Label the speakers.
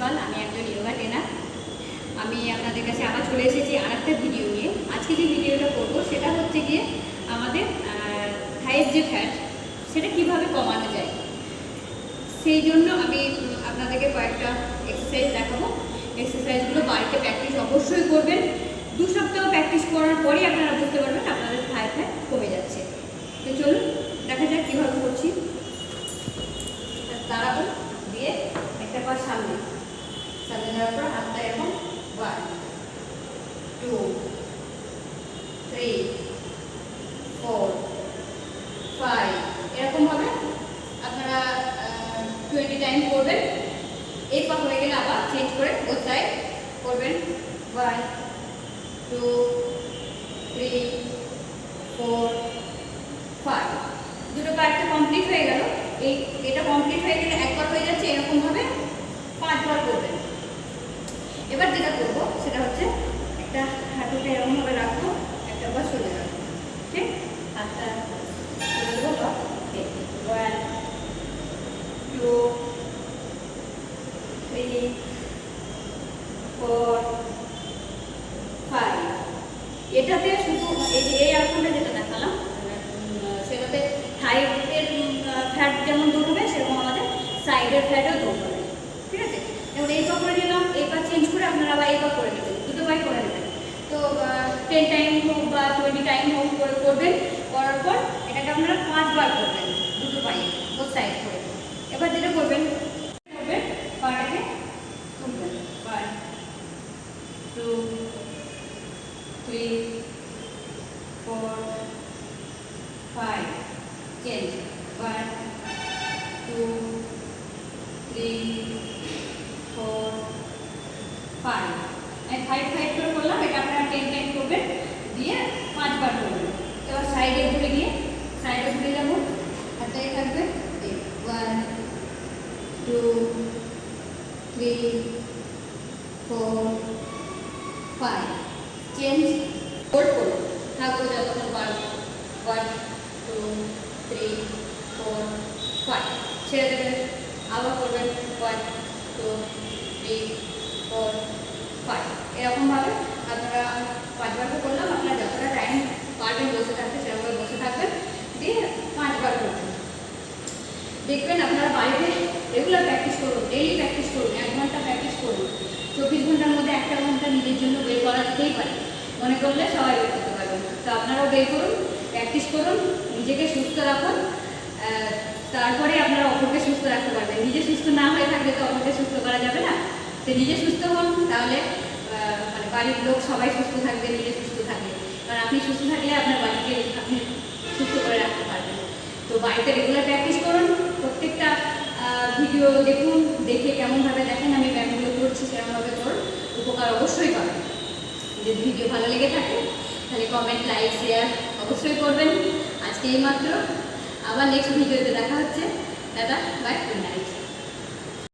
Speaker 1: পাল, আমি একজন যোগা ট্রেনার। আমি আপনাদের কাছে আবার চলে এসেছি আর একটা ভিডিও নিয়ে। আজকে যে ভিডিওটা করব সেটা হচ্ছে গিয়ে আমাদের থাইয়ের যে ফ্যাট সেটা কিভাবে কমানো যায়। সেই জন্য আমি আপনাদেরকে কয়েকটা এক্সারসাইজ দেখাবো। এক্সারসাইজগুলো বাড়িতে প্র্যাকটিস অবশ্যই করবেন। 2 সপ্তাহ প্র্যাকটিস করার পরেই আপনারা বুঝতে পারবেন আপনাদের থাই ফ্যাট কমে যাচ্ছে। তো চলুন দেখা যাক কীভাবে করছি। দাঁড়াবো, দিয়ে একটা পা সামনে যাওয়ার পর হাতটা এরকম 1 2 3 4 5 এরকমভাবে আপনারা 20 টাইম করবেন। এই পা হয়ে গেলে আবার চেঞ্জ করে ও সাইড করবেন। 1 2 3 4 5 দুটো পা একটা কমপ্লিট হয়ে গেল। এটা কমপ্লিট হয়ে গেলে একবার হয়ে যাচ্ছে, এরকমভাবে 5 বার করবেন। এবার যেটা করবো সেটা হচ্ছে একটা হাঁটুটা এরকমভাবে রাখবো, একটা বার চলে যাবো। ঠিক, হাতটা চলে দেবো। 1 2 3 4 5 এটাতে শুধু এই আসনটা যেটা দেখালাম সেটাতে থাইয়ের ফ্যাট যেমন দূর হবে, সেরকম আমাদের সাইডের ফ্যাটও দূর হবে। ঠিক আছে, এবার এই পা করে নিলাম, এই পা চেঞ্জ করে আপনারা আবার এই পা করে নেবেন, দুটো পাই করে নেবেন। তো 10 টাইম হোক বা 20 টাইম হোক করে করবেন। করার পর এটাকে আপনারা 5 বার করবেন দুটো পাই বোথ সাইড করে। এবার যেটা করবেন পাটাকে তুলবেন। 1 2 3 4 5 চেঞ্জ। 1 2 3 4 5 আমি 5 করে করলাম। এটা আপনারা 10 টাইম করবেন, দিয়ে 5 বার করবেন। এবার সাইডে ঘুরে গিয়ে সাইডে ঘুরে যাবো, হাতটাই থাকবে। 1 2 3 4 5 চেঞ্জ। হোল্ড করো, থাকবো যতক্ষণ পারবো। 1 2 3 4 5 ছেড়ে দেবেন, আবার করবেন। 1 2 3 4 5 এরকমভাবে আপনারা 5 বার করলাম। আপনারা যতটা টাইম পারবেন বসে থাকতে সেরকমভাবে বসে থাকবেন, দিয়ে 5 বার করবেন। দেখবেন আপনারা বাড়িতে রেগুলার প্র্যাকটিস করুন, ডেইলি প্র্যাকটিস করুন, 1 ঘন্টা প্র্যাকটিস করুন। 24 ঘন্টার মধ্যে 1টা ঘন্টা নিজের জন্য বের করা যেতেই পারে, মনে করলে সবাই বের করতে পারবেন। তো আপনারাও বের করুন, প্র্যাকটিস করুন, নিজেকে সুস্থ রাখুন, তারপরে আপনারা অপরকে সুস্থ রাখতে পারবেন। নিজে সুস্থ না হয়ে থাকলে তো অপরকে সুস্থ করা যাবে না। তো নিজে সুস্থ হন, তাহলে মানে বাড়ির লোক সবাই সুস্থ থাকবে, নিজে সুস্থ থাকবে। কারণ আপনি সুস্থ থাকলে আপনার বাড়িকে আপনি সুস্থ করে রাখতে পারবেন। তো বাড়িতে রেগুলার প্র্যাকটিস করুন, প্রত্যেকটা ভিডিও দেখুন, দেখে কেমনভাবে দেখেন আমি ব্যায়ামগুলো করছি সেরকমভাবে করুন, উপকার অবশ্যই পাবেন। যদি ভিডিও ভালো লেগে থাকে তাহলে কমেন্ট, লাইক, শেয়ার অবশ্যই করবেন। আজকে এই মাত্র, আবার নেক্সট ভিডিওতে দেখা হচ্ছে। Tata, bye, good night.